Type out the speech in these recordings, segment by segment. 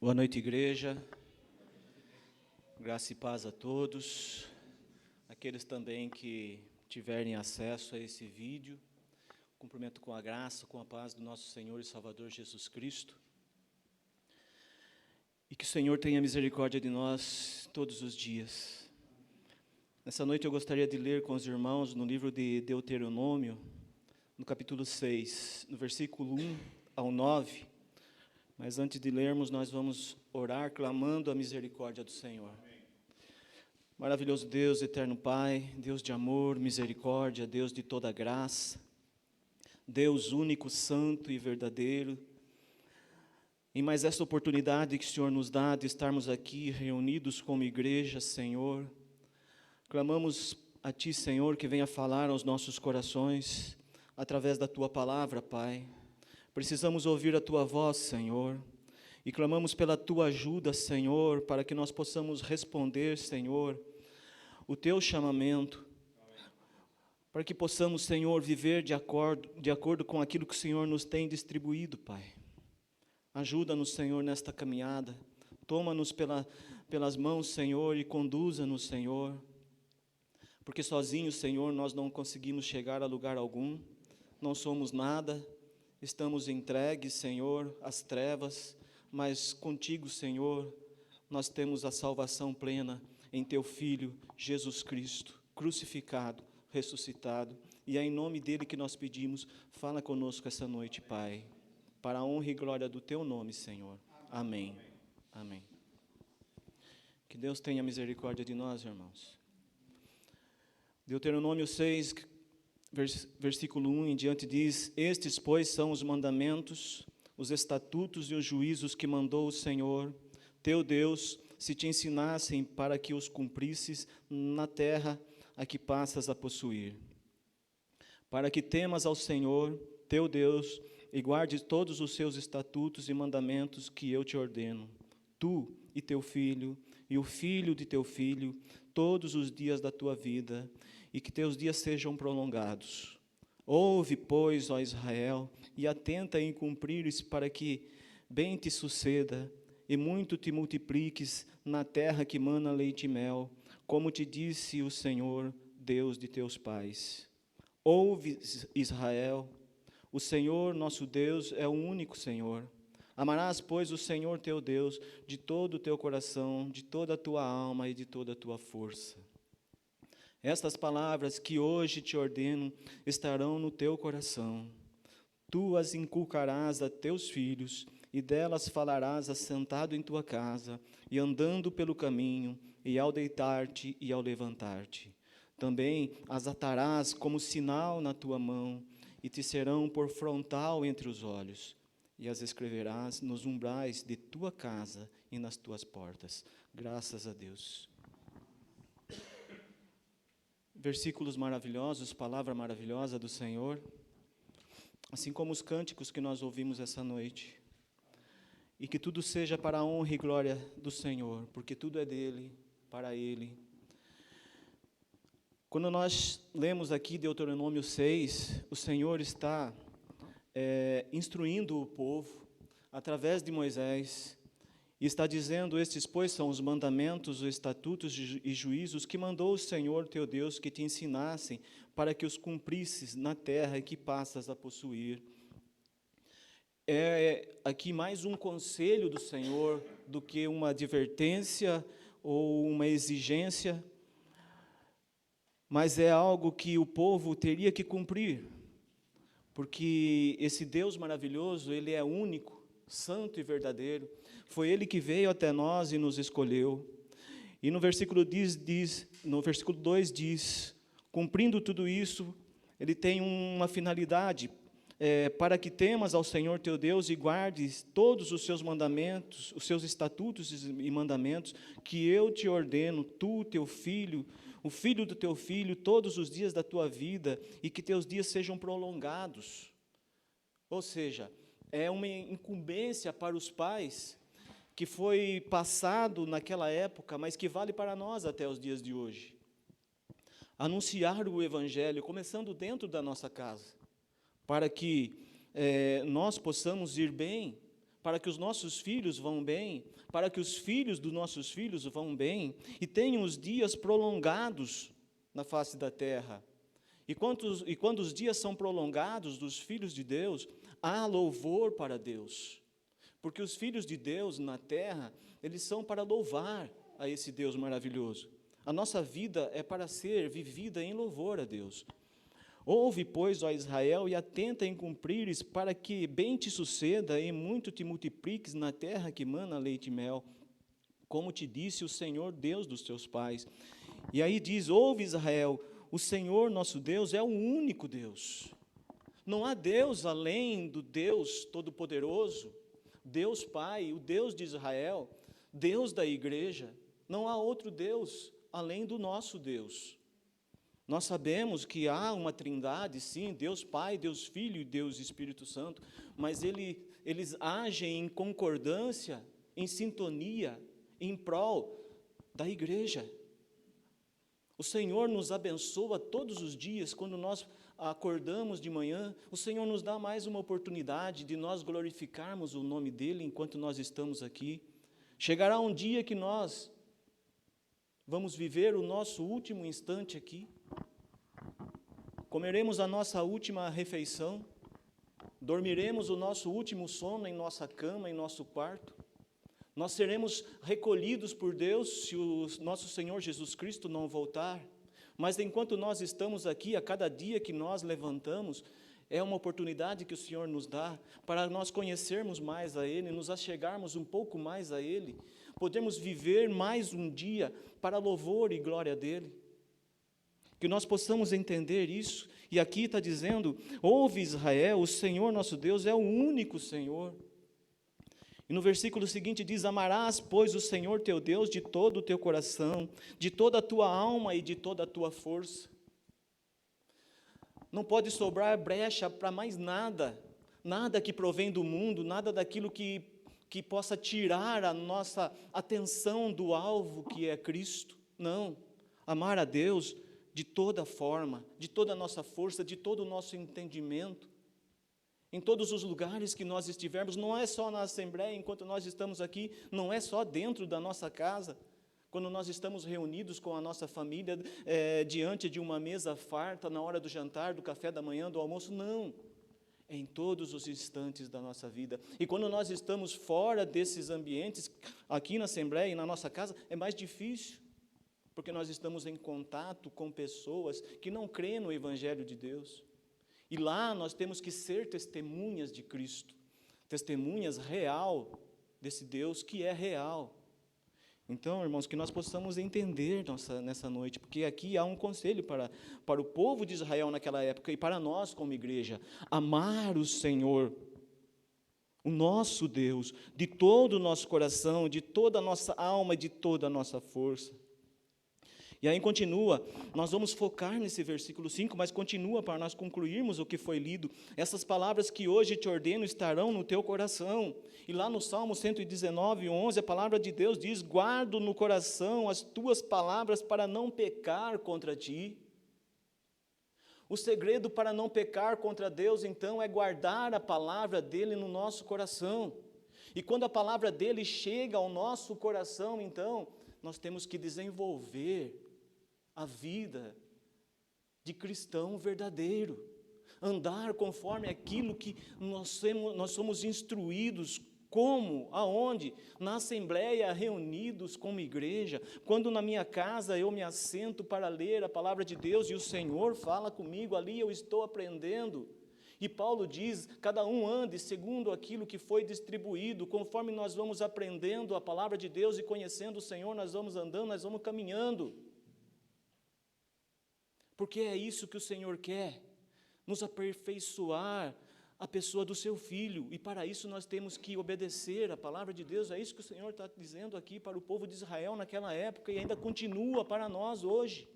Boa noite, igreja. Graça e paz a todos. Aqueles também que tiverem acesso a esse vídeo, cumprimento com a graça, com a paz do nosso Senhor e Salvador Jesus Cristo. E que o Senhor tenha misericórdia de nós todos os dias. Nessa noite eu gostaria de ler com os irmãos no livro de Deuteronômio, no capítulo 6, no versículo 1 ao 9. Mas antes de lermos, nós vamos orar clamando a misericórdia do Senhor. Maravilhoso Deus, eterno Pai, Deus de amor, misericórdia, Deus de toda graça, Deus único, santo e verdadeiro. Em mais esta oportunidade que o Senhor nos dá de estarmos aqui reunidos como igreja, Senhor, clamamos a Ti, Senhor, que venha falar aos nossos corações através da Tua palavra, Pai. Precisamos ouvir a Tua voz, Senhor, e clamamos pela Tua ajuda, Senhor, para que nós possamos responder, Senhor, o Teu chamamento, para que possamos, Senhor, viver de acordo com aquilo que o Senhor nos tem distribuído, Pai. Ajuda-nos, Senhor, nesta caminhada, toma-nos pelas mãos, Senhor, e conduza-nos, Senhor, porque sozinhos, Senhor, nós não conseguimos chegar a lugar algum, não somos nada. Estamos entregues, Senhor, às trevas, mas contigo, Senhor, nós temos a salvação plena em Teu Filho, Jesus Cristo, crucificado, ressuscitado. E é em nome dEle que nós pedimos, fala conosco essa noite, Pai, para a honra e glória do Teu nome, Senhor. Amém. Amém. Que Deus tenha misericórdia de nós, irmãos. Deuteronômio 6, versículo 1 em diante diz: Estes, pois, são os mandamentos, os estatutos e os juízos que mandou o Senhor, teu Deus, se te ensinassem para que os cumprisses na terra a que passas a possuir. Para que temas ao Senhor, teu Deus, e guardes todos os seus estatutos e mandamentos que eu te ordeno, tu e teu filho, e o filho de teu filho, todos os dias da tua vida, e que teus dias sejam prolongados. Ouve, pois, ó Israel, e atenta em cumprires, para que bem te suceda, e muito te multipliques na terra que mana leite e mel, como te disse o Senhor, Deus de teus pais. Ouve, Israel, o Senhor nosso Deus é o único Senhor. Amarás, pois, o Senhor teu Deus de todo o teu coração, de toda a tua alma e de toda a tua força. Estas palavras que hoje te ordeno estarão no teu coração. Tu as inculcarás a teus filhos, e delas falarás assentado em tua casa, e andando pelo caminho, e ao deitar-te e ao levantar-te. Também as atarás como sinal na tua mão, e te serão por frontal entre os olhos, e as escreverás nos umbrais de tua casa e nas tuas portas. Graças a Deus. Versículos maravilhosos, palavra maravilhosa do Senhor, assim como os cânticos que nós ouvimos essa noite. E que tudo seja para a honra e glória do Senhor, porque tudo é dele, para ele. Quando nós lemos aqui Deuteronômio 6, o Senhor está instruindo o povo, através de Moisés, e está dizendo: estes, pois, são os mandamentos, os estatutos e juízos que mandou o Senhor teu Deus que te ensinassem para que os cumprisses na terra que passas a possuir. É aqui mais um conselho do Senhor do que uma advertência ou uma exigência, mas é algo que o povo teria que cumprir, porque esse Deus maravilhoso, Ele é único, santo e verdadeiro. Foi Ele que veio até nós e nos escolheu. E no versículo 2 diz, cumprindo tudo isso, Ele tem uma finalidade, para que temas ao Senhor teu Deus e guardes todos os seus mandamentos, os seus estatutos e mandamentos, que eu te ordeno, tu, teu filho, o filho do teu filho, todos os dias da tua vida, e que teus dias sejam prolongados. Ou seja, é uma incumbência para os pais, que foi passado naquela época, mas que vale para nós até os dias de hoje. Anunciar o Evangelho, começando dentro da nossa casa, para que nós possamos ir bem, para que os nossos filhos vão bem, para que os filhos dos nossos filhos vão bem, e tenham os dias prolongados na face da terra. E quando os dias são prolongados dos filhos de Deus, há louvor para Deus. Porque os filhos de Deus na terra, eles são para louvar a esse Deus maravilhoso. A nossa vida é para ser vivida em louvor a Deus. Ouve, pois, ó Israel, e atenta em cumprires, para que bem te suceda e muito te multipliques na terra que mana leite e mel, como te disse o Senhor Deus dos teus pais. E aí diz, ouve Israel, o Senhor nosso Deus é o único Deus. Não há Deus além do Deus Todo-Poderoso, Deus Pai, o Deus de Israel, Deus da igreja. Não há outro Deus além do nosso Deus. Nós sabemos que há uma trindade, sim, Deus Pai, Deus Filho e Deus Espírito Santo, mas eles agem em concordância, em sintonia, em prol da igreja. O Senhor nos abençoa todos os dias, quando nós acordamos de manhã, o Senhor nos dá mais uma oportunidade de nós glorificarmos o nome dEle enquanto nós estamos aqui. Chegará um dia que nós vamos viver o nosso último instante aqui, comeremos a nossa última refeição, dormiremos o nosso último sono em nossa cama, em nosso quarto. Nós seremos recolhidos por Deus se o nosso Senhor Jesus Cristo não voltar. Mas enquanto nós estamos aqui, a cada dia que nós levantamos, é uma oportunidade que o Senhor nos dá para nós conhecermos mais a Ele, nos achegarmos um pouco mais a Ele, podemos viver mais um dia para louvor e glória dEle. Que nós possamos entender isso, e aqui está dizendo, ouve Israel, o Senhor nosso Deus é o único Senhor. E no versículo seguinte diz, amarás, pois, o Senhor teu Deus de todo o teu coração, de toda a tua alma e de toda a tua força. Não pode sobrar brecha para mais nada, nada que provém do mundo, nada daquilo que possa tirar a nossa atenção do alvo que é Cristo. Não, amar a Deus de toda forma, de toda a nossa força, de todo o nosso entendimento, em todos os lugares que nós estivermos, não é só na Assembleia, enquanto nós estamos aqui, não é só dentro da nossa casa, quando nós estamos reunidos com a nossa família, diante de uma mesa farta, na hora do jantar, do café da manhã, do almoço, não, é em todos os instantes da nossa vida. E quando nós estamos fora desses ambientes, aqui na Assembleia e na nossa casa, é mais difícil, porque nós estamos em contato com pessoas que não creem no Evangelho de Deus. E lá nós temos que ser testemunhas de Cristo, testemunhas real desse Deus que é real. Então, irmãos, que nós possamos entender nessa noite, porque aqui há um conselho para o povo de Israel naquela época e para nós como igreja, amar o Senhor, o nosso Deus, de todo o nosso coração, de toda a nossa alma e de toda a nossa força. E aí continua, nós vamos focar nesse versículo 5, mas continua para nós concluirmos o que foi lido. Essas palavras que hoje te ordeno estarão no teu coração. E lá no Salmo 119, 11, a palavra de Deus diz, guardo no coração as tuas palavras para não pecar contra ti. O segredo para não pecar contra Deus, então, é guardar a palavra dele no nosso coração. E quando a palavra dele chega ao nosso coração, então, nós temos que desenvolver a vida de cristão verdadeiro, andar conforme aquilo que nós somos instruídos, como, aonde? Na Assembleia, reunidos como igreja, quando na minha casa eu me assento para ler a palavra de Deus e o Senhor fala comigo, ali eu estou aprendendo. E Paulo diz, cada um ande segundo aquilo que foi distribuído, conforme nós vamos aprendendo a palavra de Deus e conhecendo o Senhor, nós vamos andando, nós vamos caminhando. Porque é isso que o Senhor quer, nos aperfeiçoar a pessoa do seu Filho, e para isso nós temos que obedecer a palavra de Deus. É isso que o Senhor está dizendo aqui para o povo de Israel naquela época, e ainda continua para nós hoje.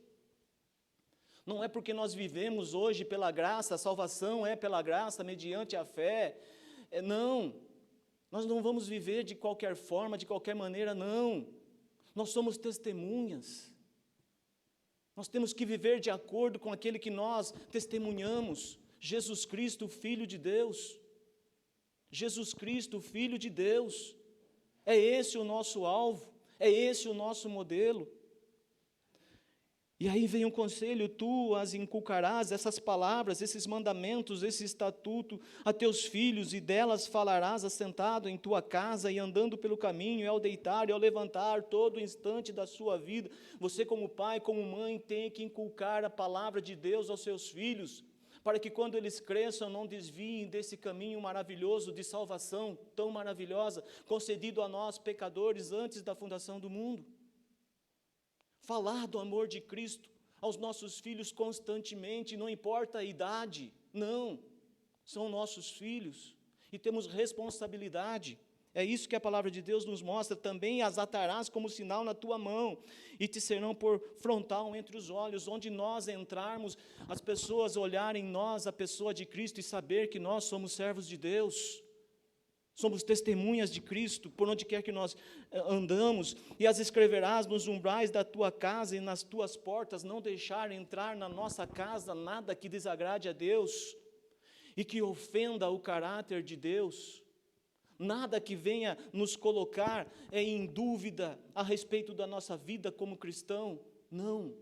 Não é porque nós vivemos hoje pela graça, a salvação é pela graça, mediante a fé, não, nós não vamos viver de qualquer forma, de qualquer maneira, não, nós somos testemunhas, nós temos que viver de acordo com aquele que nós testemunhamos, Jesus Cristo, Filho de Deus. Jesus Cristo, Filho de Deus. É esse o nosso alvo, é esse o nosso modelo. E aí vem um conselho: tu as inculcarás, essas palavras, esses mandamentos, esse estatuto a teus filhos, e delas falarás assentado em tua casa e andando pelo caminho, e ao deitar e ao levantar, todo instante da sua vida. Você, como pai, como mãe, tem que inculcar a palavra de Deus aos seus filhos, para que quando eles cresçam não desviem desse caminho maravilhoso de salvação, tão maravilhosa, concedido a nós pecadores antes da fundação do mundo. Falar do amor de Cristo aos nossos filhos constantemente, não importa a idade, não, são nossos filhos e temos responsabilidade. É isso que a palavra de Deus nos mostra. Também as atarás como sinal na tua mão e te serão por frontal entre os olhos. Onde nós entrarmos, as pessoas olharem em nós a pessoa de Cristo e saber que nós somos servos de Deus. Somos testemunhas de Cristo, por onde quer que nós andamos. E as escreverás nos umbrais da tua casa e nas tuas portas, não deixar entrar na nossa casa nada que desagrade a Deus e que ofenda o caráter de Deus. Nada que venha nos colocar em dúvida a respeito da nossa vida como cristão, não.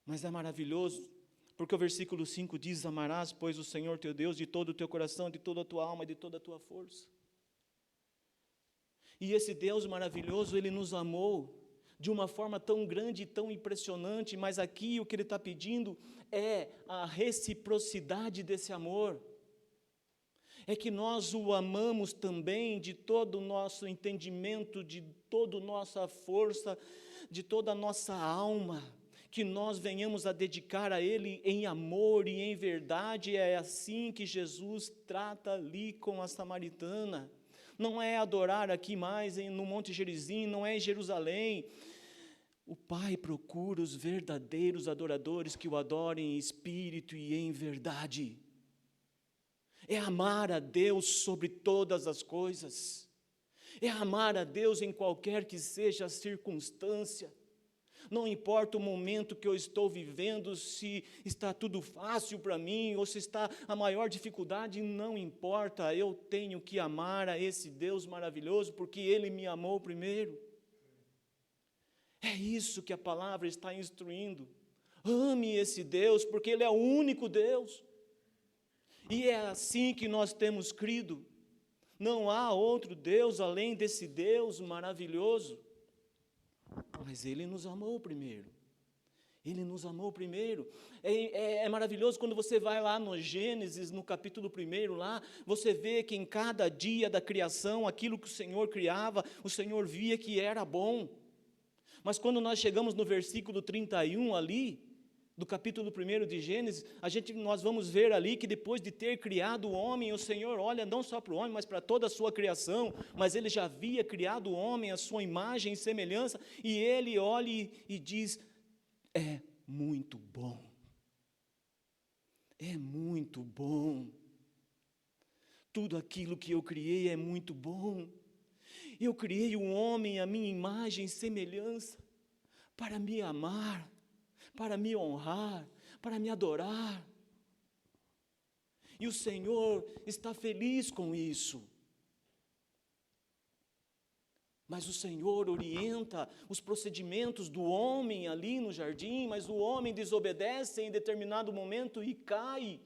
Mas é maravilhoso, porque o versículo 5 diz: amarás, pois, o Senhor teu Deus de todo o teu coração, de toda a tua alma e de toda a tua força. E esse Deus maravilhoso, Ele nos amou de uma forma tão grande e tão impressionante, mas aqui o que Ele está pedindo é a reciprocidade desse amor. É que nós o amamos também de todo o nosso entendimento, de toda a nossa força, de toda a nossa alma, que nós venhamos a dedicar a Ele em amor e em verdade. É assim que Jesus trata ali com a samaritana. Não é adorar aqui mais no Monte Gerizim, não é em Jerusalém. O Pai procura os verdadeiros adoradores que o adorem em espírito e em verdade. É amar a Deus sobre todas as coisas. É amar a Deus em qualquer que seja a circunstância. Não importa o momento que eu estou vivendo, se está tudo fácil para mim, ou se está a maior dificuldade, não importa, eu tenho que amar a esse Deus maravilhoso, porque Ele me amou primeiro. É isso que a palavra está instruindo. Ame esse Deus, porque Ele é o único Deus. E é assim que nós temos crido. Não há outro Deus além desse Deus maravilhoso. Mas Ele nos amou primeiro. Ele nos amou primeiro. É maravilhoso quando você vai lá no Gênesis, no capítulo 1 lá, você vê que em cada dia da criação, aquilo que o Senhor criava, o Senhor via que era bom. Mas quando nós chegamos no versículo 31 ali, do capítulo 1 de Gênesis, nós vamos ver ali que depois de ter criado o homem, o Senhor olha não só para o homem, mas para toda a sua criação, mas Ele já havia criado o homem à sua imagem e semelhança, e Ele olha e diz: é muito bom, é muito bom, tudo aquilo que eu criei é muito bom. Eu criei o homem à minha imagem e semelhança, para me amar, para me honrar, para me adorar. E o Senhor está feliz com isso. Mas o Senhor orienta os procedimentos do homem ali no jardim, mas o homem desobedece em determinado momento e cai.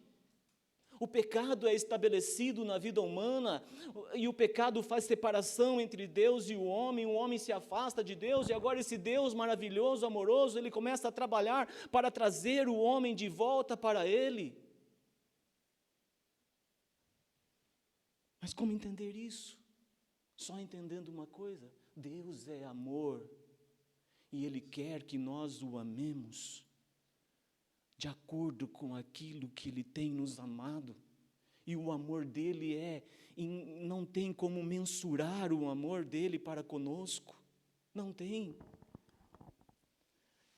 O pecado é estabelecido na vida humana, e o pecado faz separação entre Deus e o homem se afasta de Deus, e agora esse Deus maravilhoso, amoroso, Ele começa a trabalhar para trazer o homem de volta para Ele. Mas como entender isso? Só entendendo uma coisa: Deus é amor, e Ele quer que nós o amemos de acordo com aquilo que Ele tem nos amado. E o amor dEle não tem como mensurar o amor dEle para conosco. Não tem.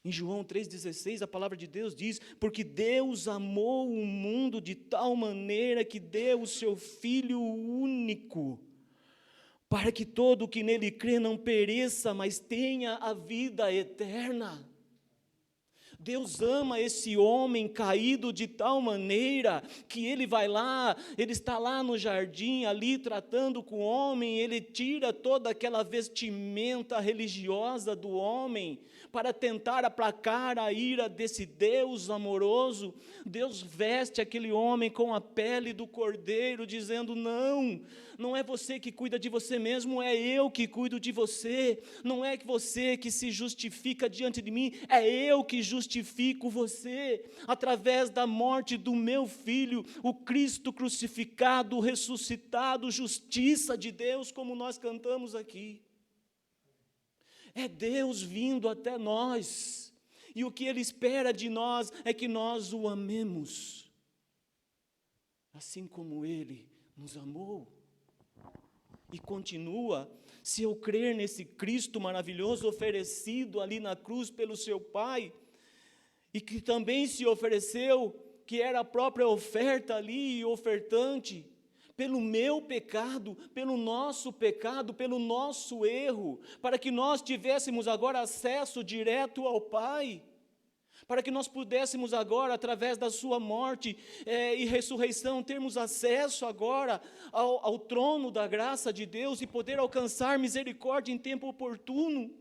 Em João 3,16, a palavra de Deus diz: porque Deus amou o mundo de tal maneira que deu o seu Filho único, para que todo o que nele crê não pereça, mas tenha a vida eterna. Deus ama esse homem caído de tal maneira que ele vai lá, ele está lá no jardim, ali tratando com o homem, ele tira toda aquela vestimenta religiosa do homem para tentar aplacar a ira desse Deus amoroso. Deus veste aquele homem com a pele do cordeiro, dizendo: não é você que cuida de você mesmo, é eu que cuido de você. Não é você que se justifica diante de mim, é eu que justifico você, através da morte do meu filho, o Cristo crucificado, ressuscitado, justiça de Deus, como nós cantamos aqui. É Deus vindo até nós, e o que Ele espera de nós é que nós o amemos, assim como Ele nos amou. E continua: se eu crer nesse Cristo maravilhoso oferecido ali na cruz pelo seu Pai, e que também se ofereceu, que era a própria oferta ali e ofertante, pelo meu pecado, pelo nosso pecado, pelo nosso erro, para que nós tivéssemos agora acesso direto ao Pai, para que nós pudéssemos agora, através da sua morte e ressurreição, termos acesso agora ao trono da graça de Deus e poder alcançar misericórdia em tempo oportuno.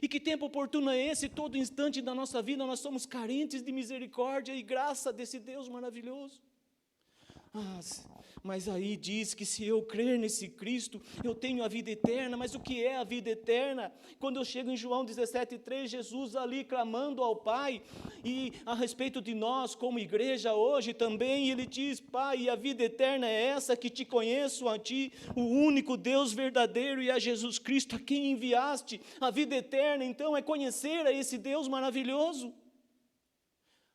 E que tempo oportuno é esse? Todo instante da nossa vida nós somos carentes de misericórdia e graça desse Deus maravilhoso. Mas aí diz que se eu crer nesse Cristo, eu tenho a vida eterna. Mas o que é a vida eterna? Quando eu chego em João 17,3, Jesus ali clamando ao Pai, e a respeito de nós como igreja hoje também, ele diz: Pai, a vida eterna é essa, que te conheço a ti, o único Deus verdadeiro, e a Jesus Cristo a quem enviaste. A vida eterna então é conhecer a esse Deus maravilhoso.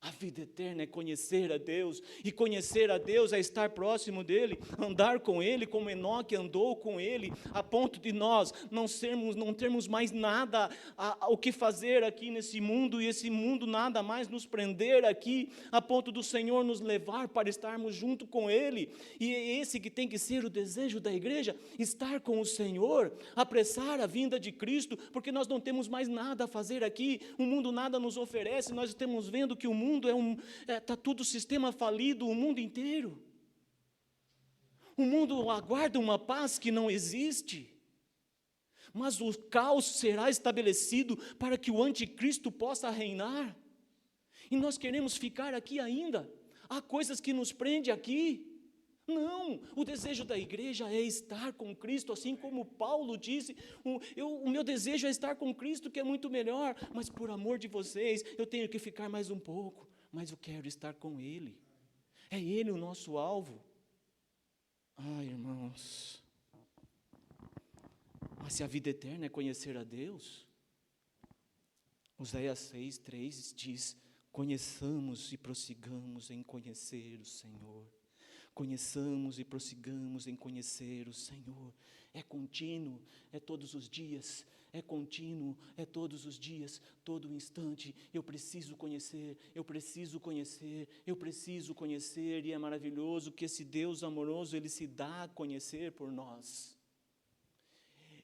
A vida eterna é conhecer a Deus, e conhecer a Deus é estar próximo dEle, andar com Ele, como Enoque andou com Ele, a ponto de nós não termos mais nada o que fazer aqui nesse mundo, e esse mundo nada mais nos prender aqui, a ponto do Senhor nos levar para estarmos junto com Ele. E é esse que tem que ser o desejo da igreja, estar com o Senhor, apressar a vinda de Cristo, porque nós não temos mais nada a fazer aqui, o mundo nada nos oferece, nós estamos vendo que o mundo está tudo sistema falido, o mundo inteiro. O mundo aguarda uma paz que não existe, mas o caos será estabelecido para que o anticristo possa reinar. E nós queremos ficar aqui ainda. Há coisas que nos prendem aqui. Não, o desejo da igreja é estar com Cristo, assim como Paulo disse: o meu desejo é estar com Cristo, que é muito melhor, mas por amor de vocês, eu tenho que ficar mais um pouco, mas eu quero estar com Ele, é Ele o nosso alvo. Irmãos, mas se a vida eterna é conhecer a Deus, Oséias 6,3 diz: conheçamos e prossigamos em conhecer o Senhor. Conheçamos e prossigamos em conhecer o Senhor. É contínuo, é todos os dias, é contínuo, é todos os dias, todo instante. Eu preciso conhecer, eu preciso conhecer, eu preciso conhecer, e é maravilhoso que esse Deus amoroso, Ele se dá a conhecer por nós.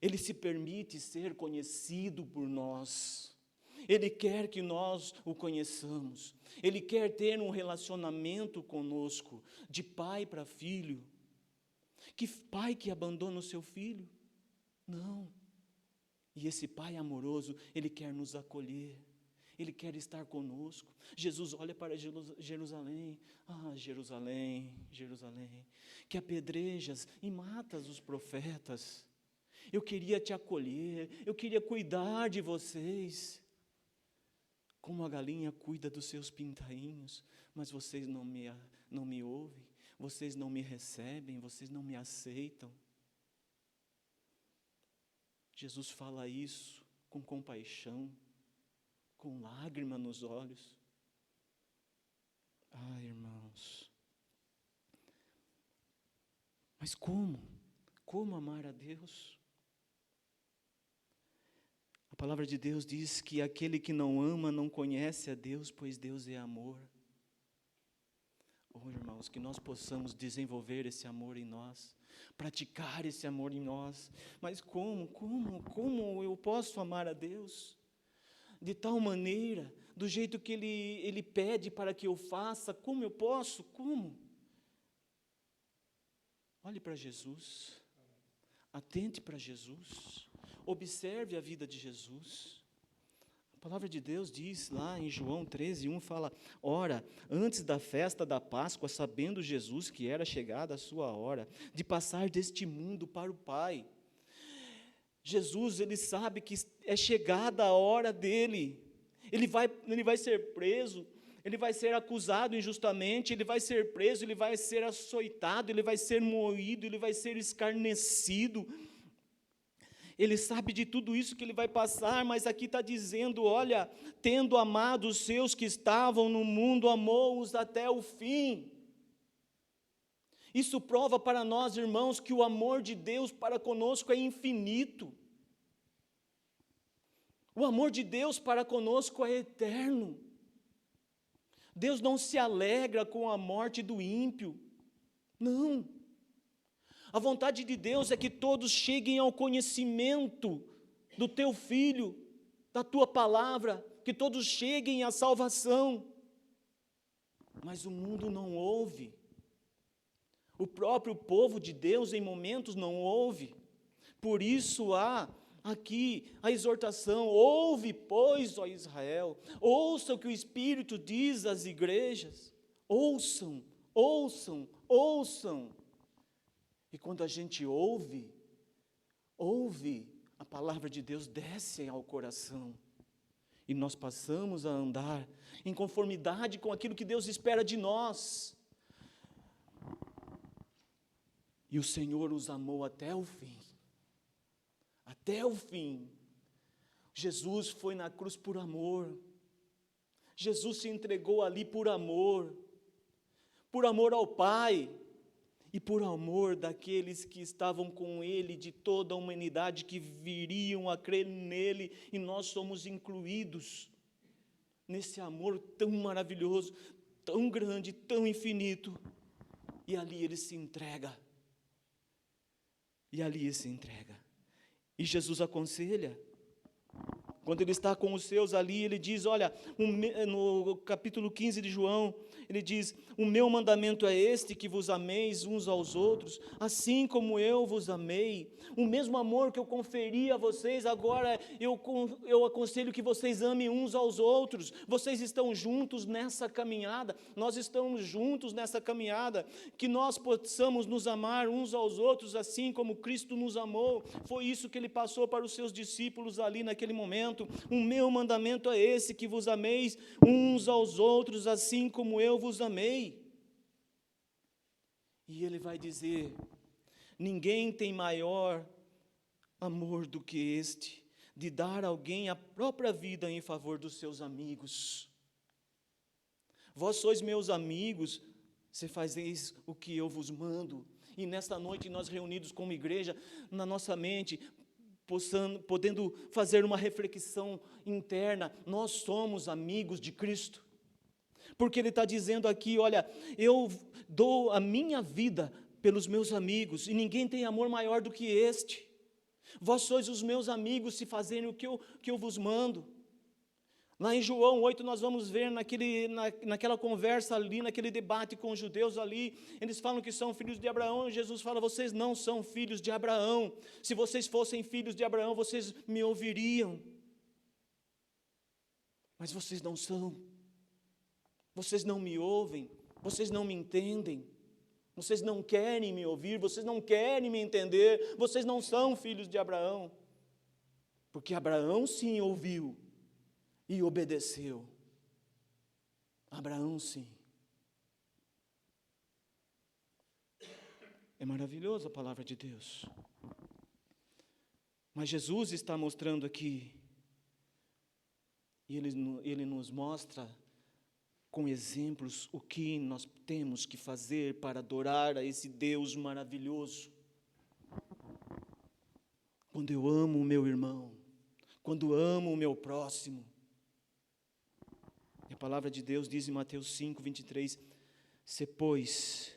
Ele se permite ser conhecido por nós. Ele quer que nós o conheçamos. Ele quer ter um relacionamento conosco, de pai para filho. Que pai que abandona o seu filho? Não. E esse pai amoroso, Ele quer nos acolher. Ele quer estar conosco. Jesus olha para Jerusalém. Jerusalém, Jerusalém, que apedrejas e matas os profetas. Eu queria te acolher, eu queria cuidar de vocês, como a galinha cuida dos seus pintainhos, mas vocês não me ouvem, vocês não me recebem, vocês não me aceitam. Jesus fala isso com compaixão, com lágrima nos olhos. Irmãos, mas como? Como amar a Deus? A palavra de Deus diz que aquele que não ama não conhece a Deus, pois Deus é amor. Irmãos, que nós possamos desenvolver esse amor em nós, praticar esse amor em nós. Mas como eu posso amar a Deus? de tal maneira, do jeito que Ele pede para que eu faça. Como eu posso? Como? Olhe para Jesus, atente para Jesus, observe a vida de Jesus. A palavra de Deus diz lá em João 13:1, fala: ora, antes da festa da Páscoa, sabendo Jesus que era chegada a sua hora de passar deste mundo para o Pai. Jesus, ele sabe que é chegada a hora dele, ele vai ser preso, ele vai ser acusado injustamente, ele vai ser preso, ele vai ser açoitado, ele vai ser moído, ele vai ser escarnecido. Ele sabe de tudo isso que ele vai passar, mas aqui está dizendo: olha, tendo amado os seus que estavam no mundo, amou-os até o fim. Isso prova para nós, irmãos, que o amor de Deus para conosco é infinito. O amor de Deus para conosco é eterno. Deus não se alegra com a morte do ímpio. Não. A vontade de Deus é que todos cheguem ao conhecimento do teu Filho, da tua palavra, que todos cheguem à salvação. Mas o mundo não ouve. O próprio povo de Deus, em momentos, não ouve. Por isso há aqui a exortação: ouve, pois, ó Israel, ouça o que o Espírito diz às igrejas. Ouçam, ouçam, ouçam. E quando a gente ouve, a palavra de Deus desce ao coração. E nós passamos a andar em conformidade com aquilo que Deus espera de nós. E o Senhor os amou até o fim. Até o fim. Jesus foi na cruz por amor. Jesus se entregou ali por amor ao Pai, e por amor daqueles que estavam com Ele, de toda a humanidade que viriam a crer nele, e nós somos incluídos nesse amor tão maravilhoso, tão grande, tão infinito. E ali Ele se entrega. E Jesus aconselha. Quando Ele está com os seus ali, Ele diz, olha, no capítulo 15 de João, Ele diz: o meu mandamento é este, que vos ameis uns aos outros, assim como eu vos amei. O mesmo amor que eu conferi a vocês, agora eu aconselho que vocês amem uns aos outros. Vocês estão juntos nessa caminhada, nós estamos juntos nessa caminhada, que nós possamos nos amar uns aos outros, assim como Cristo nos amou. Foi isso que Ele passou para os seus discípulos ali naquele momento. O meu mandamento é esse, que vos ameis uns aos outros, assim como eu vos amei. E Ele vai dizer: ninguém tem maior amor do que este, de dar a alguém a própria vida em favor dos seus amigos. Vós sois meus amigos, se fazeis o que eu vos mando. E nesta noite nós reunidos como igreja, na nossa mente, podendo fazer uma reflexão interna, nós somos amigos de Cristo. Porque Ele está dizendo aqui, olha, eu dou a minha vida pelos meus amigos, e ninguém tem amor maior do que este. Vós sois os meus amigos, se fazerem o que eu vos mando. Lá em João 8, nós vamos ver naquela conversa ali, naquele debate com os judeus ali, eles falam que são filhos de Abraão, e Jesus fala: vocês não são filhos de Abraão. Se vocês fossem filhos de Abraão, vocês me ouviriam. Mas vocês não são. Vocês não me ouvem, vocês não me entendem, vocês não querem me ouvir, vocês não querem me entender, vocês não são filhos de Abraão. Porque Abraão sim ouviu e obedeceu. Abraão sim. É maravilhoso a palavra de Deus. Mas Jesus está mostrando aqui, e Ele nos mostra com exemplos o que nós temos que fazer para adorar a esse Deus maravilhoso. Quando eu amo o meu irmão, quando amo o meu próximo. E a palavra de Deus diz em Mateus 5:23, se, pois,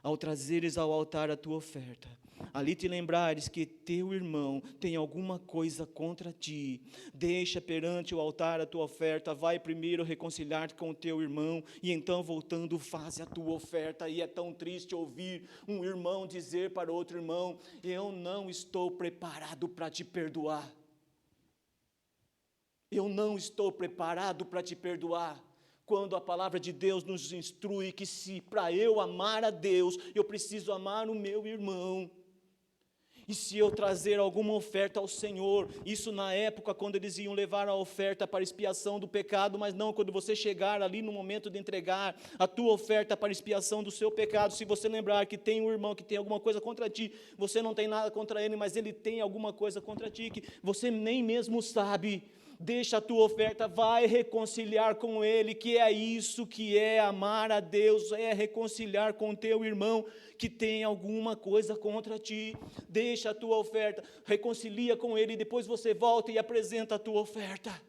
ao trazeres ao altar a tua oferta, ali te lembrares que teu irmão tem alguma coisa contra ti, deixa perante o altar a tua oferta, vai primeiro reconciliar-te com o teu irmão, e então voltando faz a tua oferta. E é tão triste ouvir um irmão dizer para outro irmão: eu não estou preparado para te perdoar. Eu não estou preparado para te perdoar. Quando a palavra de Deus nos instrui que se para eu amar a Deus, eu preciso amar o meu irmão. E se eu trazer alguma oferta ao Senhor, isso na época quando eles iam levar a oferta para expiação do pecado, mas não quando você chegar ali no momento de entregar a tua oferta para expiação do seu pecado, se você lembrar que tem um irmão que tem alguma coisa contra ti, você não tem nada contra ele, mas ele tem alguma coisa contra ti que você nem mesmo sabe, deixa a tua oferta, vai reconciliar com ele, que é isso que é amar a Deus, é reconciliar com teu irmão que tem alguma coisa contra ti. Deixa a tua oferta, reconcilia com ele, e depois você volta e apresenta a tua oferta,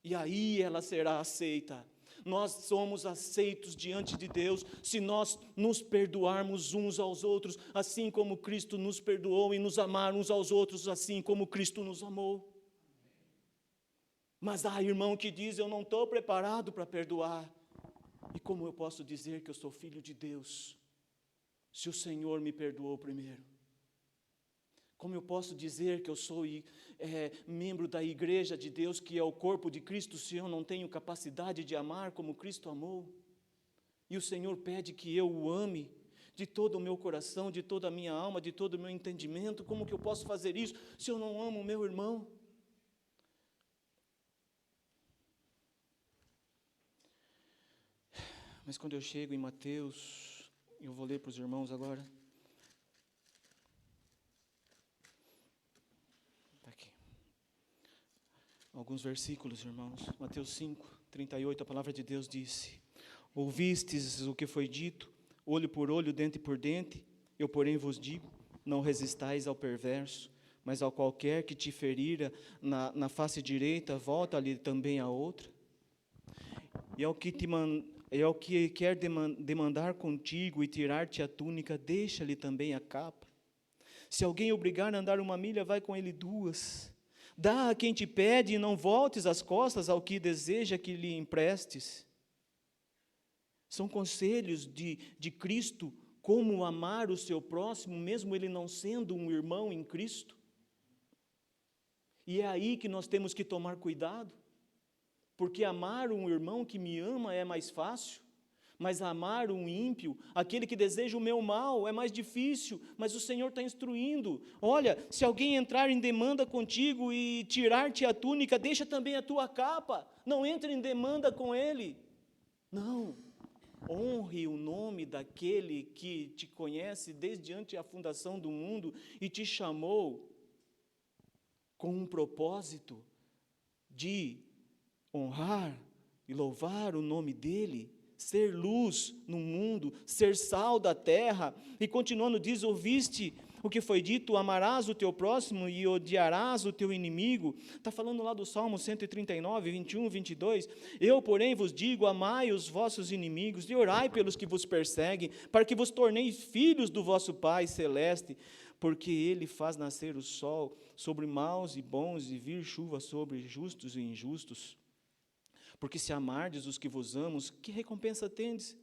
e aí ela será aceita. Nós somos aceitos diante de Deus se nós nos perdoarmos uns aos outros, assim como Cristo nos perdoou, e nos amar uns aos outros, assim como Cristo nos amou. Mas há irmão que diz: eu não estou preparado para perdoar. E como eu posso dizer que eu sou filho de Deus, se o Senhor me perdoou primeiro? Como eu posso dizer que eu sou membro da igreja de Deus, que é o corpo de Cristo, se eu não tenho capacidade de amar como Cristo amou? E o Senhor pede que eu o ame de todo o meu coração, de toda a minha alma, de todo o meu entendimento. Como que eu posso fazer isso se eu não amo o meu irmão? Mas quando eu chego em Mateus, eu vou ler para os irmãos agora. Está aqui. Alguns versículos, irmãos. Mateus 5, 38, a palavra de Deus disse: ouvistes o que foi dito, olho por olho, dente por dente, eu porém vos digo, não resistais ao perverso, mas ao qualquer que te ferira na face direita, volta-lhe também a outra. E ao que quer demandar contigo e tirar-te a túnica, deixa-lhe também a capa. Se alguém obrigar a andar 1 milha, vai com ele 2. Dá a quem te pede e não voltes as costas ao que deseja que lhe emprestes. São conselhos de Cristo, como amar o seu próximo, mesmo ele não sendo um irmão em Cristo. E é aí que nós temos que tomar cuidado. Porque amar um irmão que me ama é mais fácil, mas amar um ímpio, aquele que deseja o meu mal, é mais difícil. Mas o Senhor está instruindo: olha, se alguém entrar em demanda contigo e tirar-te a túnica, deixa também a tua capa, não entre em demanda com ele. Não, honre o nome daquele que te conhece desde antes da fundação do mundo e te chamou com um propósito de honrar e louvar o nome dele, ser luz no mundo, ser sal da terra. E continuando diz: ouviste o que foi dito, amarás o teu próximo e odiarás o teu inimigo. Está falando lá do Salmo 139, 21, 22. Eu, porém, vos digo, amai os vossos inimigos e orai pelos que vos perseguem, para que vos torneis filhos do vosso Pai celeste, porque ele faz nascer o sol sobre maus e bons e vir chuva sobre justos e injustos. Porque se amardes os que vos amam, que recompensa tendes?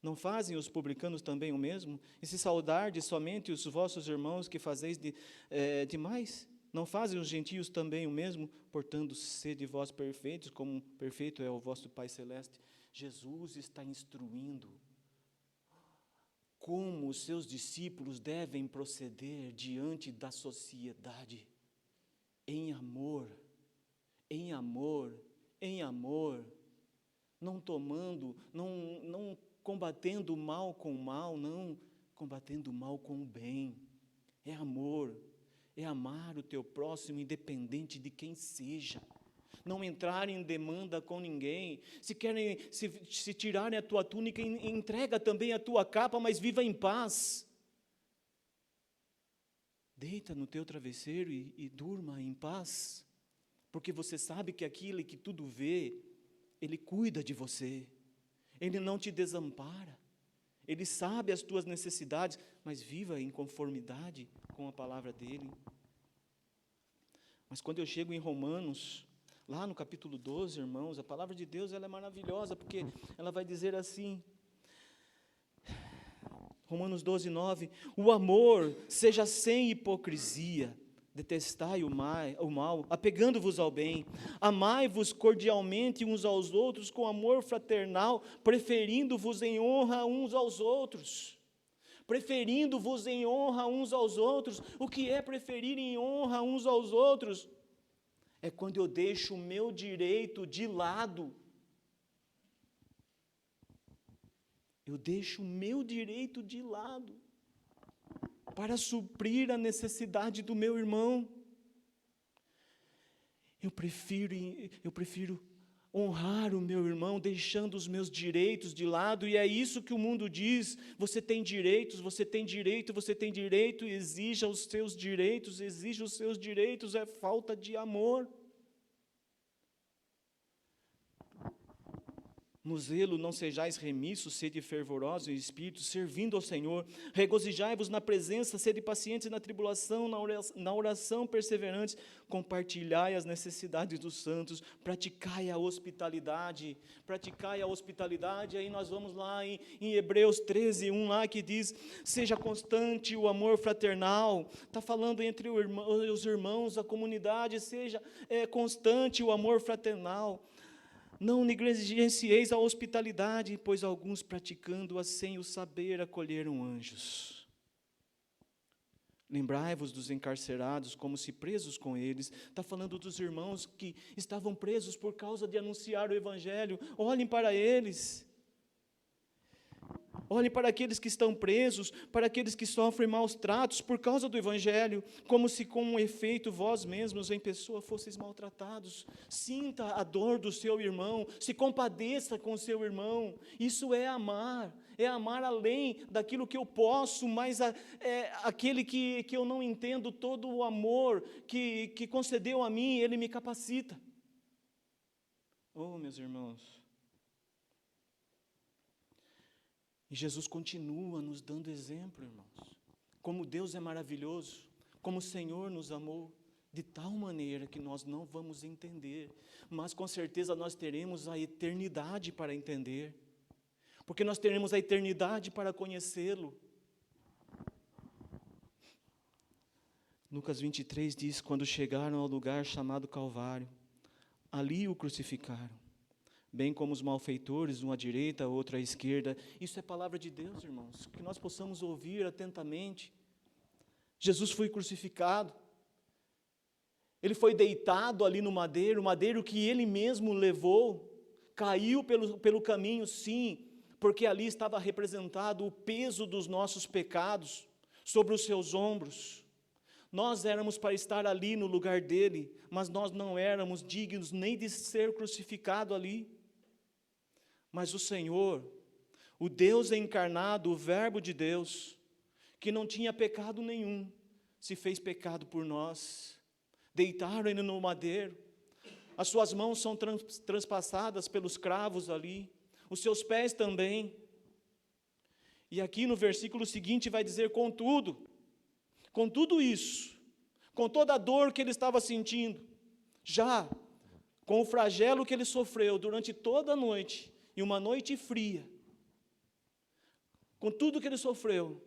Não fazem os publicanos também o mesmo? E se saudardes somente os vossos irmãos, que fazeis demais? Não fazem os gentios também o mesmo? Portanto, sede vós perfeitos, como perfeito é o vosso Pai Celeste. Jesus está instruindo como os seus discípulos devem proceder diante da sociedade. Em amor, em amor, em amor, não combatendo o mal com o mal, não, combatendo o mal com o bem. É amor, é amar o teu próximo independente de quem seja. Não entrar em demanda com ninguém. Se querem se tirarem a tua túnica, entrega também a tua capa, mas viva em paz. Deita no teu travesseiro e durma em paz. Porque você sabe que aquele que tudo vê, ele cuida de você, ele não te desampara, Ele sabe as tuas necessidades, mas viva em conformidade com a palavra dele. Mas quando eu chego em Romanos, lá no capítulo 12, irmãos, a palavra de Deus ela é maravilhosa, porque ela vai dizer assim, Romanos 12, 9, o amor seja sem hipocrisia, detestai o mal, apegando-vos ao bem, amai-vos cordialmente uns aos outros com amor fraternal, preferindo-vos em honra uns aos outros. Preferindo-vos em honra uns aos outros. O que é preferir em honra uns aos outros? É quando eu deixo o meu direito de lado. Eu deixo o meu direito de lado para suprir a necessidade do meu irmão. Eu prefiro honrar o meu irmão, deixando os meus direitos de lado, e é isso que o mundo diz, você tem direitos, exija os seus direitos, é falta de amor. No zelo não sejais remissos, sede fervorosos em espírito, servindo ao Senhor, regozijai-vos na presença, sede pacientes na tribulação, na oração perseverantes, compartilhai as necessidades dos santos, praticai a hospitalidade, aí nós vamos lá em Hebreus 13, 1 lá que diz, seja constante o amor fraternal, está falando entre os irmãos, a comunidade, seja constante o amor fraternal, não negligencieis a hospitalidade, pois alguns praticando-a sem o saber acolheram anjos. Lembrai-vos dos encarcerados, como se presos com eles. Está falando dos irmãos que estavam presos por causa de anunciar o Evangelho. Olhem para eles. Olhem para aqueles que estão presos, para aqueles que sofrem maus tratos por causa do Evangelho, como se com um efeito vós mesmos em pessoa fosseis maltratados. Sinta a dor do seu irmão, se compadeça com o seu irmão. Isso é amar além daquilo que eu posso, mas aquele que eu não entendo, todo o amor que concedeu a mim, ele me capacita. Oh, meus irmãos, e Jesus continua nos dando exemplo, irmãos, como Deus é maravilhoso, como o Senhor nos amou, de tal maneira que nós não vamos entender, mas com certeza nós teremos a eternidade para entender, porque nós teremos a eternidade para conhecê-lo. Lucas 23 diz, quando chegaram ao lugar chamado Calvário, ali o crucificaram, bem como os malfeitores, um à direita, outro à esquerda. Isso é palavra de Deus, irmãos, que nós possamos ouvir atentamente. Jesus foi crucificado, ele foi deitado ali no madeiro, o madeiro que ele mesmo levou, caiu pelo caminho, sim, porque ali estava representado o peso dos nossos pecados sobre os seus ombros. Nós éramos para estar ali no lugar dele, mas nós não éramos dignos nem de ser crucificado ali. Mas o Senhor, o Deus encarnado, o Verbo de Deus, que não tinha pecado nenhum, se fez pecado por nós. Deitaram ele no madeiro, as suas mãos são transpassadas pelos cravos ali, os seus pés também. E aqui no versículo seguinte vai dizer, contudo, com tudo isso, com toda a dor que ele estava sentindo, já com o flagelo que ele sofreu durante toda a noite, e uma noite fria, com tudo que ele sofreu,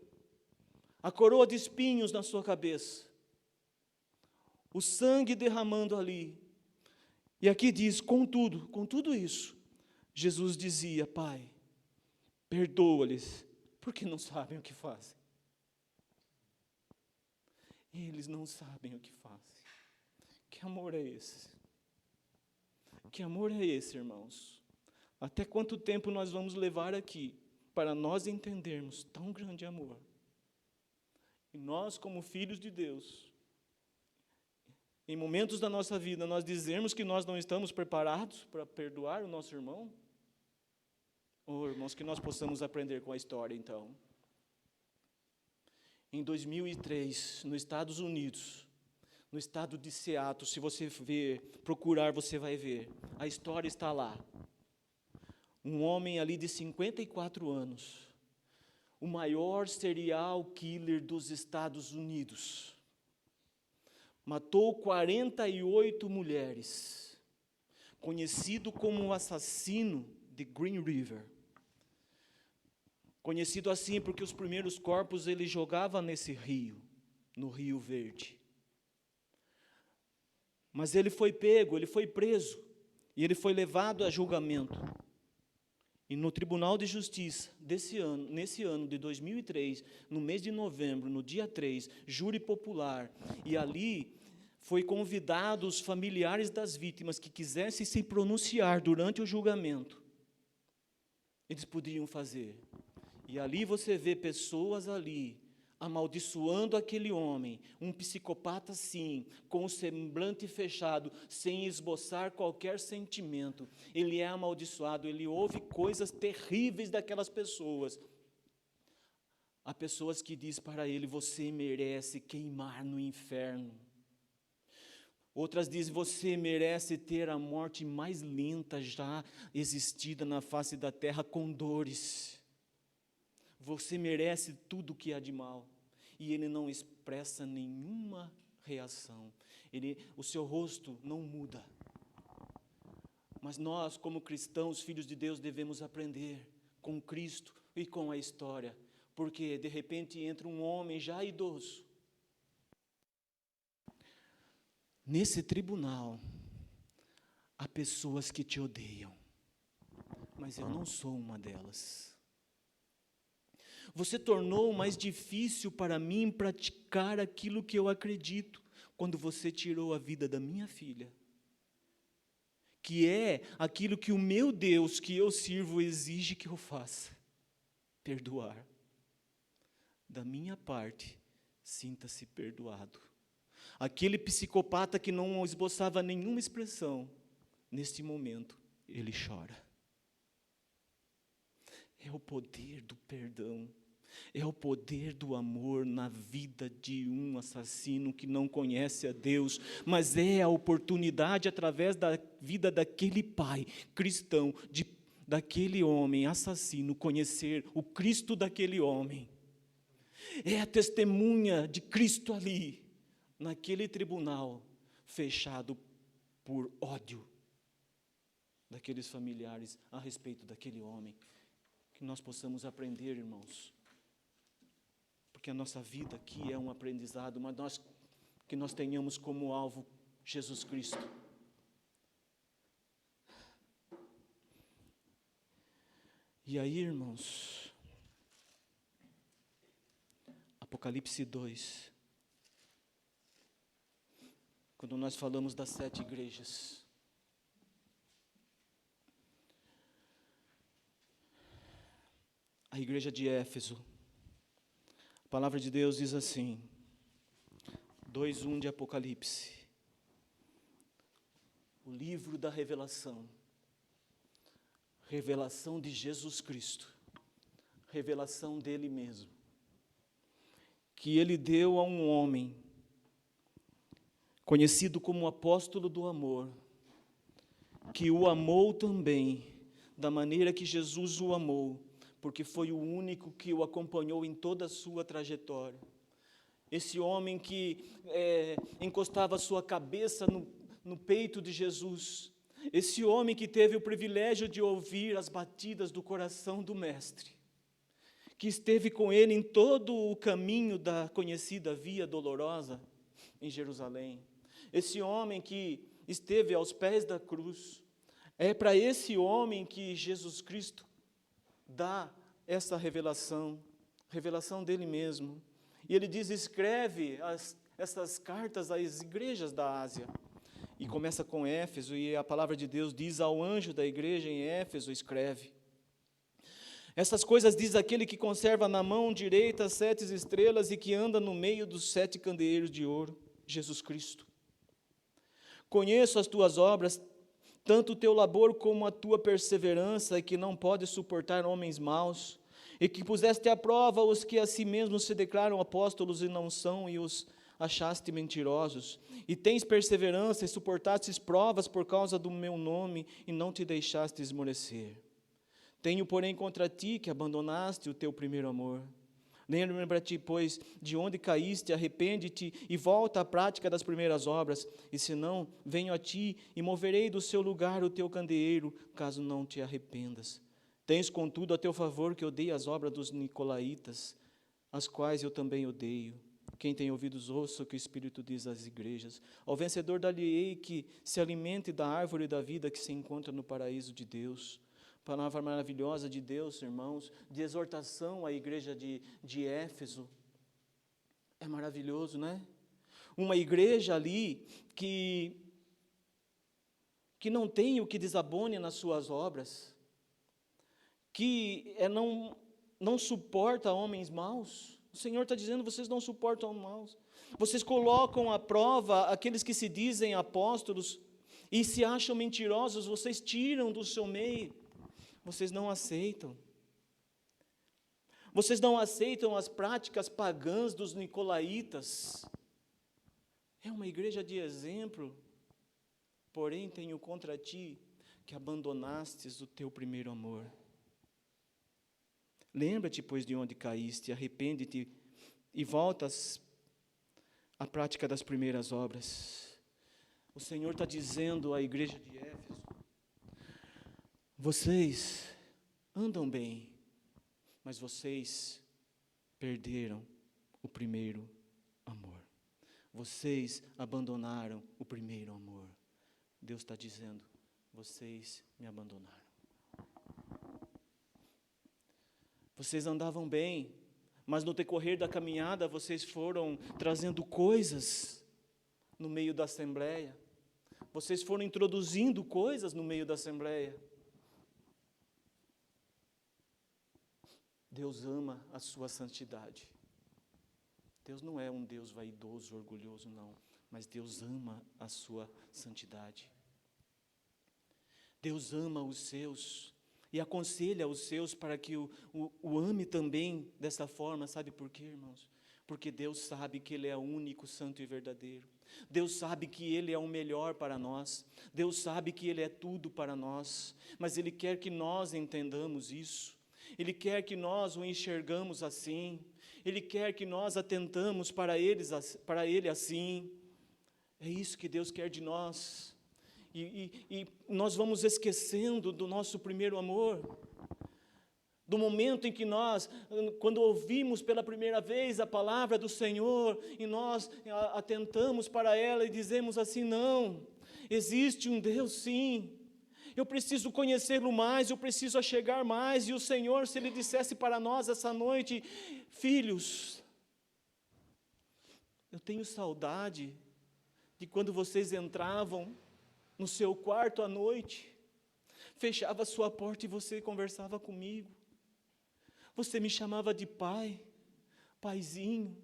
a coroa de espinhos na sua cabeça, o sangue derramando ali, e aqui diz, com tudo isso, Jesus dizia, Pai, perdoa-lhes, porque não sabem o que fazem. Eles não sabem o que fazem. Que amor é esse? Que amor é esse, irmãos? Até quanto tempo nós vamos levar aqui para nós entendermos tão grande amor? E nós, como filhos de Deus, em momentos da nossa vida, nós dizermos que nós não estamos preparados para perdoar o nosso irmão? Oh, irmãos, que nós possamos aprender com a história, então. Em 2003, nos Estados Unidos, no estado de Seattle, se você procurar, você vai ver. A história está lá. Um homem ali de 54 anos o maior serial killer dos Estados Unidos. Matou 48 mulheres, conhecido como o assassino de Green River. Conhecido assim porque os primeiros corpos ele jogava nesse rio, no Rio Verde. Mas ele foi pego, ele foi preso, e ele foi levado a julgamento. E no Tribunal de Justiça nesse ano de 2003, no mês de novembro, no dia 3, júri popular, e ali foi convidado os familiares das vítimas que quisessem se pronunciar durante o julgamento. Eles podiam fazer. E ali você vê pessoas ali, amaldiçoando aquele homem, um psicopata sim, com o semblante fechado, sem esboçar qualquer sentimento. Ele é amaldiçoado, ele ouve coisas terríveis daquelas pessoas. Há pessoas que dizem para ele, você merece queimar no inferno. Outras dizem, você merece ter a morte mais lenta já existida na face da terra, com dores. Você merece tudo o que há de mal. E ele não expressa nenhuma reação. O seu rosto não muda. Mas nós, como cristãos, filhos de Deus, devemos aprender com Cristo e com a história. Porque, de repente, entra um homem já idoso. Nesse tribunal, há pessoas que te odeiam. Mas eu não sou uma delas. Você tornou mais difícil para mim praticar aquilo que eu acredito, quando você tirou a vida da minha filha, que é aquilo que o meu Deus, que eu sirvo, exige que eu faça, perdoar. Da minha parte, sinta-se perdoado. Aquele psicopata que não esboçava nenhuma expressão, neste momento, ele chora. É o poder do perdão, é o poder do amor na vida de um assassino que não conhece a Deus, mas é a oportunidade através da vida daquele pai cristão, daquele homem assassino, conhecer o Cristo daquele homem. É a testemunha de Cristo ali, naquele tribunal fechado por ódio daqueles familiares a respeito daquele homem. Que nós possamos aprender, irmãos, porque a nossa vida aqui é um aprendizado, mas que nós tenhamos como alvo Jesus Cristo. E aí, irmãos, Apocalipse 2, quando nós falamos das 7 igrejas, a igreja de Éfeso, a palavra de Deus diz assim, 2:1 de Apocalipse, o livro da revelação, revelação de Jesus Cristo, revelação dele mesmo, que ele deu a um homem, conhecido como apóstolo do amor, que o amou também, da maneira que Jesus o amou, porque foi o único que o acompanhou em toda a sua trajetória. Esse homem que encostava a sua cabeça no peito de Jesus, esse homem que teve o privilégio de ouvir as batidas do coração do Mestre, que esteve com ele em todo o caminho da conhecida Via Dolorosa em Jerusalém, esse homem que esteve aos pés da cruz, é para esse homem que Jesus Cristo dá essa revelação dele mesmo. E ele diz, escreve essas cartas às igrejas da Ásia. E começa com Éfeso, e a palavra de Deus diz ao anjo da igreja em Éfeso, escreve. Essas coisas diz aquele que conserva na mão direita as 7 estrelas e que anda no meio dos 7 candeeiros de ouro, Jesus Cristo. Conheço as tuas obras, tanto o teu labor como a tua perseverança, e que não podes suportar homens maus, e que puseste à prova os que a si mesmos se declaram apóstolos e não são, e os achaste mentirosos, e tens perseverança e suportastes provas por causa do meu nome, e não te deixaste esmorecer. Tenho, porém, contra ti que abandonaste o teu primeiro amor. Lembra-te, pois, de onde caíste, arrepende-te e volta à prática das primeiras obras, e senão, venho a ti e moverei do seu lugar o teu candeeiro, caso não te arrependas. Tens, contudo, a teu favor que odeia as obras dos nicolaítas, as quais eu também odeio. Quem tem ouvidos, ouça o que o Espírito diz às igrejas. Ao vencedor dar-lhe-ei que se alimente da árvore da vida que se encontra no paraíso de Deus. Palavra maravilhosa de Deus, irmãos, de exortação à igreja de Éfeso. É maravilhoso, né? Uma igreja ali que não tem o que desabone nas suas obras, que não suporta homens maus. O Senhor está dizendo, vocês não suportam maus. Vocês colocam à prova aqueles que se dizem apóstolos e se acham mentirosos, vocês tiram do seu meio. Vocês não aceitam. Vocês não aceitam as práticas pagãs dos nicolaítas. É uma igreja de exemplo. Porém, tenho contra ti que abandonastes o teu primeiro amor. Lembra-te, pois, de onde caíste, arrepende-te e voltas à prática das primeiras obras. O Senhor está dizendo à igreja de Éfeso, vocês andam bem, mas vocês perderam o primeiro amor. Vocês abandonaram o primeiro amor. Deus está dizendo, vocês me abandonaram. Vocês andavam bem, mas no decorrer da caminhada vocês foram trazendo coisas no meio da assembleia. Vocês foram introduzindo coisas no meio da assembleia. Deus ama a sua santidade. Deus não é um Deus vaidoso, orgulhoso, não. Mas Deus ama a sua santidade. Deus ama os seus e aconselha os seus para que o ame também dessa forma. Sabe por quê, irmãos? Porque Deus sabe que Ele é o único santo e verdadeiro. Deus sabe que Ele é o melhor para nós. Deus sabe que Ele é tudo para nós. Mas Ele quer que nós entendamos isso. Ele quer que nós o enxergamos assim. Ele quer que nós atentamos para Ele assim. É isso que Deus quer de nós. E nós vamos esquecendo do nosso primeiro amor. Do momento em que nós, quando ouvimos pela primeira vez a palavra do Senhor, e nós atentamos para ela e dizemos assim, não, existe um Deus sim. Eu preciso conhecê-lo mais, eu preciso achegar mais. E o Senhor, se Ele dissesse para nós essa noite, filhos, eu tenho saudade de quando vocês entravam no seu quarto à noite, fechava a sua porta e você conversava comigo. Você me chamava de pai, paizinho,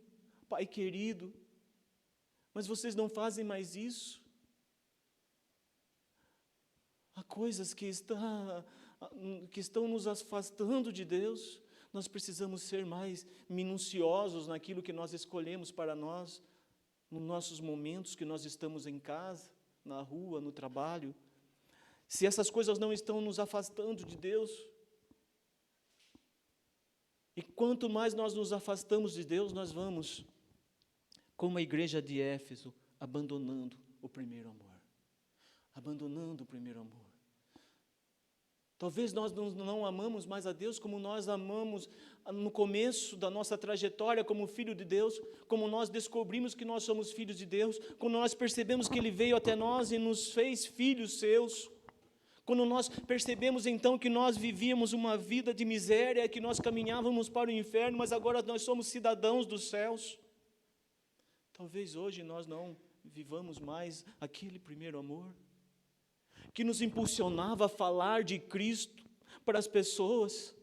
pai querido. Mas vocês não fazem mais isso. Há coisas que estão nos afastando de Deus. Nós precisamos ser mais minuciosos naquilo que nós escolhemos para nós, nos nossos momentos que nós estamos em casa, na rua, no trabalho. Se essas coisas não estão nos afastando de Deus, e quanto mais nós nos afastamos de Deus, nós vamos, como a igreja de Éfeso, abandonando o primeiro amor. Abandonando o primeiro amor. Talvez nós não amamos mais a Deus como nós amamos no começo da nossa trajetória como filho de Deus, como nós descobrimos que nós somos filhos de Deus, quando nós percebemos que Ele veio até nós e nos fez filhos seus, quando nós percebemos então que nós vivíamos uma vida de miséria, que nós caminhávamos para o inferno, mas agora nós somos cidadãos dos céus. Talvez hoje nós não vivamos mais aquele primeiro amor, que nos impulsionava a falar de Cristo para as pessoas,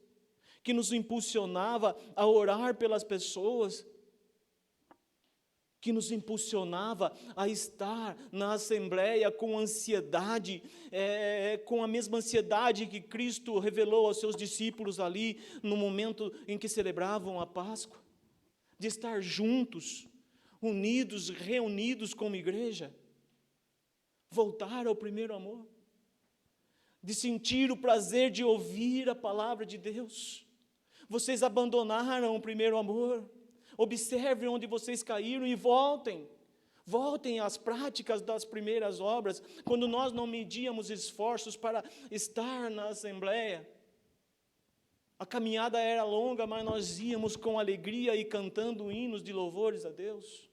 que nos impulsionava a orar pelas pessoas, que nos impulsionava a estar na assembleia com ansiedade, com a mesma ansiedade que Cristo revelou aos seus discípulos ali, no momento em que celebravam a Páscoa, de estar juntos, unidos, reunidos como igreja, voltar ao primeiro amor. de sentir o prazer de ouvir a palavra de Deus. Vocês abandonaram o primeiro amor. Observem onde vocês caíram e voltem. Voltem às práticas das primeiras obras, quando nós não medíamos esforços para estar na assembleia. A caminhada era longa, mas nós íamos com alegria e cantando hinos de louvores a Deus.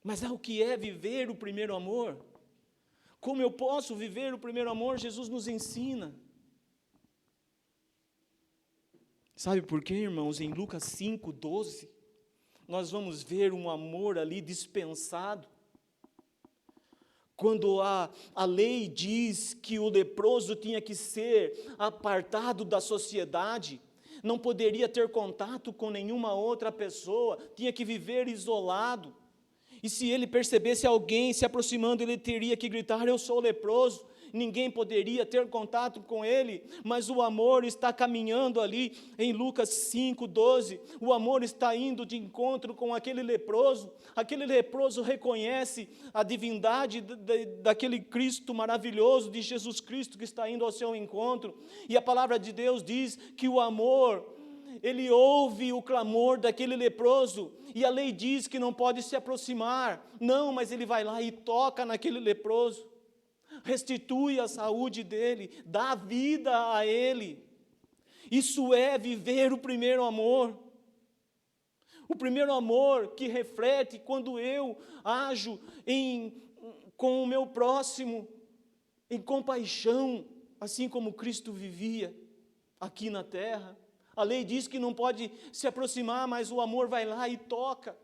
Mas o que é viver o primeiro amor? Como eu posso viver o primeiro amor? Jesus nos ensina. Sabe por quê, irmãos? Em Lucas 5:12, nós vamos ver um amor ali dispensado. Quando a lei diz que o leproso tinha que ser apartado da sociedade, não poderia ter contato com nenhuma outra pessoa, tinha que viver isolado. E se ele percebesse alguém se aproximando, ele teria que gritar: eu sou leproso. Ninguém poderia ter contato com ele, mas o amor está caminhando ali em Lucas 5:12, o amor está indo de encontro com aquele leproso reconhece a divindade daquele Cristo maravilhoso, de Jesus Cristo, que está indo ao seu encontro, e a palavra de Deus diz que o amor, ele ouve o clamor daquele leproso, e a lei diz que não pode se aproximar, não, mas ele vai lá e toca naquele leproso, restitui a saúde dele, dá vida a ele. Isso é viver o primeiro amor. O primeiro amor que reflete quando eu ajo com o meu próximo, em compaixão, assim como Cristo vivia aqui na terra. A lei diz que não pode se aproximar, mas o amor vai lá e toca.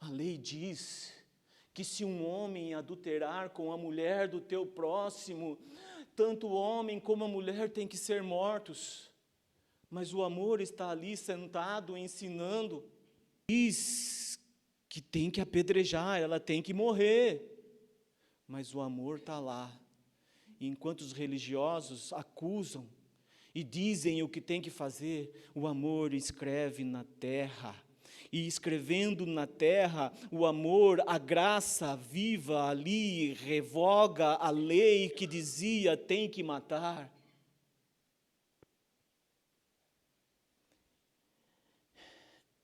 A lei diz que se um homem adulterar com a mulher do teu próximo, tanto o homem como a mulher têm que ser mortos. Mas o amor está ali sentado, ensinando. Diz que tem que apedrejar, ela tem que morrer. Mas o amor está lá. E enquanto os religiosos acusam e dizem o que tem que fazer, o amor escreve na terra. E escrevendo na terra, o amor, a graça viva ali, revoga a lei que dizia tem que matar.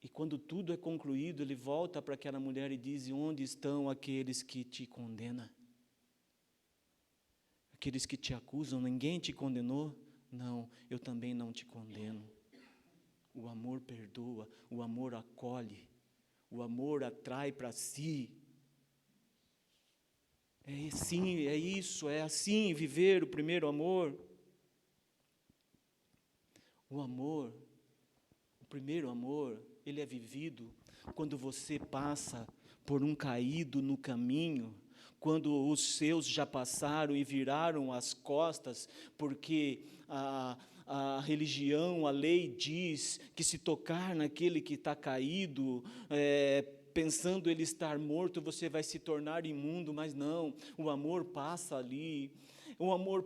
E quando tudo é concluído, ele volta para aquela mulher e diz: onde estão aqueles que te condenam? Aqueles que te acusam, ninguém te condenou? Não, eu também não te condeno. O amor perdoa, o amor acolhe, o amor atrai para si. É assim viver o primeiro amor. O primeiro amor, ele é vivido quando você passa por um caído no caminho, quando os seus já passaram e viraram as costas, porque a religião, a lei diz que se tocar naquele que está caído, pensando ele estar morto, você vai se tornar imundo, mas não, o amor passa ali, o amor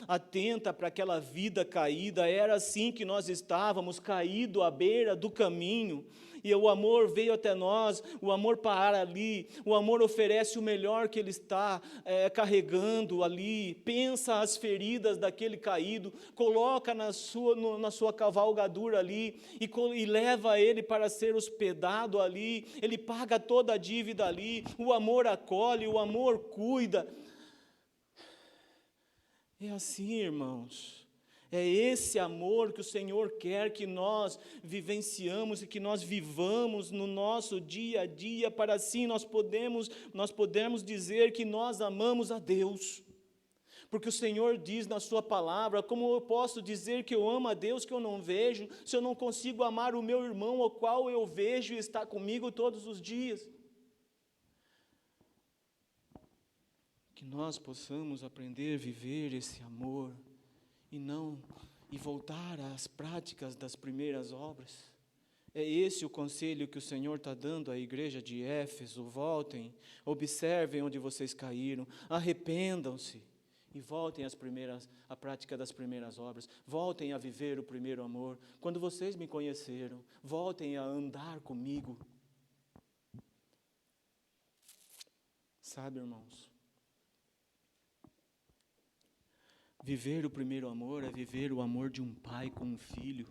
atenta para aquela vida caída. Era assim que nós estávamos, caído à beira do caminho, e o amor veio até nós, o amor para ali, o amor oferece o melhor que ele está carregando ali, pensa as feridas daquele caído, coloca na sua cavalgadura ali, e leva ele para ser hospedado ali, ele paga toda a dívida ali, o amor acolhe, o amor cuida. É assim, irmãos. É esse amor que o Senhor quer que nós vivenciamos e que nós vivamos no nosso dia a dia, para assim nós podemos dizer que nós amamos a Deus. Porque o Senhor diz na sua palavra: como eu posso dizer que eu amo a Deus que eu não vejo, se eu não consigo amar o meu irmão, ao qual eu vejo e está comigo todos os dias? Que nós possamos aprender a viver esse amor e voltar às práticas das primeiras obras. É esse o conselho que o Senhor está dando à igreja de Éfeso: voltem, observem onde vocês caíram, arrependam-se e e voltem à prática das primeiras obras. Voltem a viver o primeiro amor. Quando vocês me conheceram, voltem a andar comigo. Sabe, irmãos, viver o primeiro amor é viver o amor de um pai com um filho,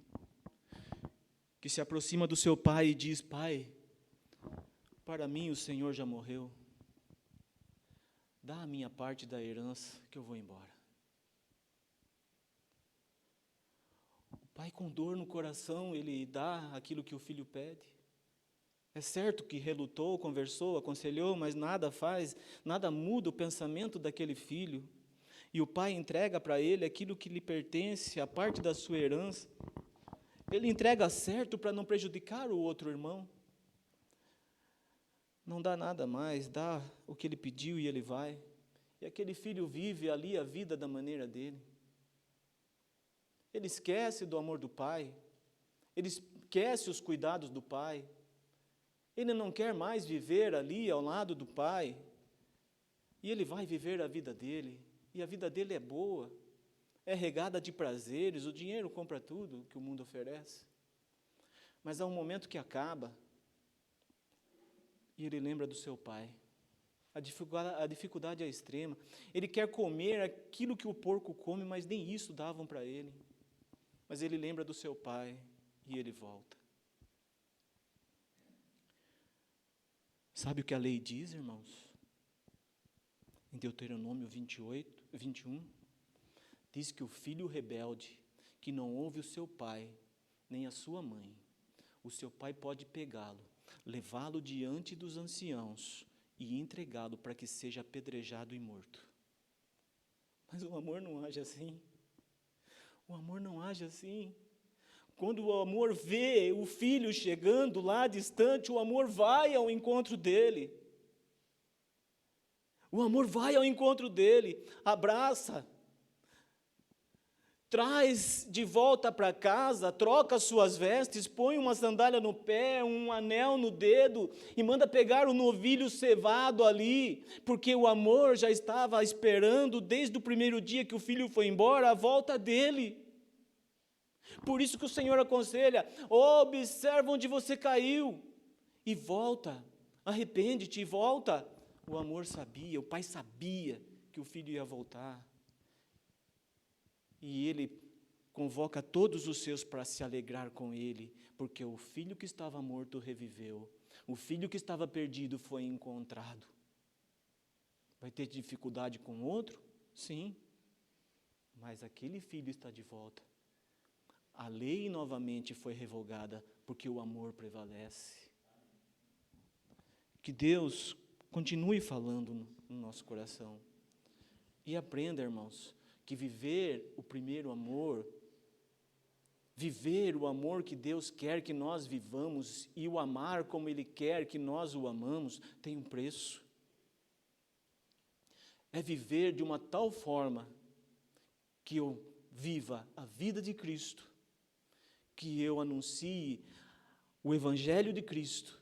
que se aproxima do seu pai e diz: Pai, para mim o Senhor já morreu. Dá a minha parte da herança que eu vou embora. O pai, com dor no coração, ele dá aquilo que o filho pede. É certo que relutou, conversou, aconselhou, mas nada faz, nada muda o pensamento daquele filho. E o pai entrega para ele aquilo que lhe pertence, a parte da sua herança. Ele entrega certo para não prejudicar o outro irmão. Não dá nada mais, dá o que ele pediu e ele vai. E aquele filho vive ali a vida da maneira dele. Ele esquece do amor do pai. Ele esquece os cuidados do pai. Ele não quer mais viver ali ao lado do pai. E ele vai viver a vida dele. E a vida dele é boa. É regada de prazeres. O dinheiro compra tudo que o mundo oferece. Mas há um momento que acaba. E ele lembra do seu pai. A dificuldade é extrema. Ele quer comer aquilo que o porco come, mas nem isso davam para ele. Mas ele lembra do seu pai e ele volta. Sabe o que a lei diz, irmãos? Em Deuteronômio 21, diz que o filho rebelde, que não ouve o seu pai, nem a sua mãe, o seu pai pode pegá-lo, levá-lo diante dos anciãos e entregá-lo para que seja apedrejado e morto. Mas o amor não age assim. O amor não age assim. Quando o amor vê o filho chegando lá distante, o amor vai ao encontro dele. O amor vai ao encontro dele, abraça, traz de volta para casa, troca suas vestes, põe uma sandália no pé, um anel no dedo e manda pegar o novilho cevado ali, porque o amor já estava esperando desde o primeiro dia que o filho foi embora, a volta dele. Por isso que o Senhor aconselha: observa onde você caiu e volta, arrepende-te e volta. O amor sabia, o pai sabia que o filho ia voltar. E ele convoca todos os seus para se alegrar com ele, porque o filho que estava morto reviveu, o filho que estava perdido foi encontrado. Vai ter dificuldade com o outro? Sim, mas aquele filho está de volta. A lei novamente foi revogada, porque o amor prevalece. Que Deus continue falando no nosso coração. E aprenda, irmãos, que viver o primeiro amor, viver o amor que Deus quer que nós vivamos e o amar como Ele quer que nós o amamos, tem um preço. É viver de uma tal forma que eu viva a vida de Cristo, que eu anuncie o Evangelho de Cristo,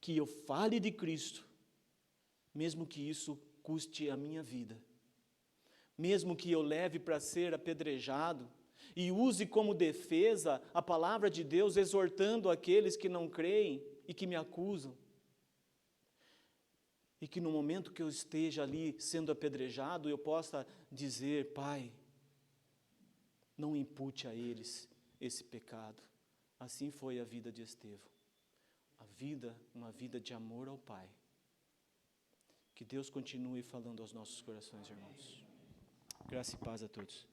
que eu fale de Cristo, mesmo que isso custe a minha vida. Mesmo que eu leve para ser apedrejado e use como defesa a palavra de Deus, exortando aqueles que não creem e que me acusam. E que no momento que eu esteja ali sendo apedrejado, eu possa dizer: Pai, não impute a eles esse pecado. Assim foi a vida de Estevão. Uma vida de amor ao Pai. Que Deus continue falando aos nossos corações, irmãos. Graça e paz a todos.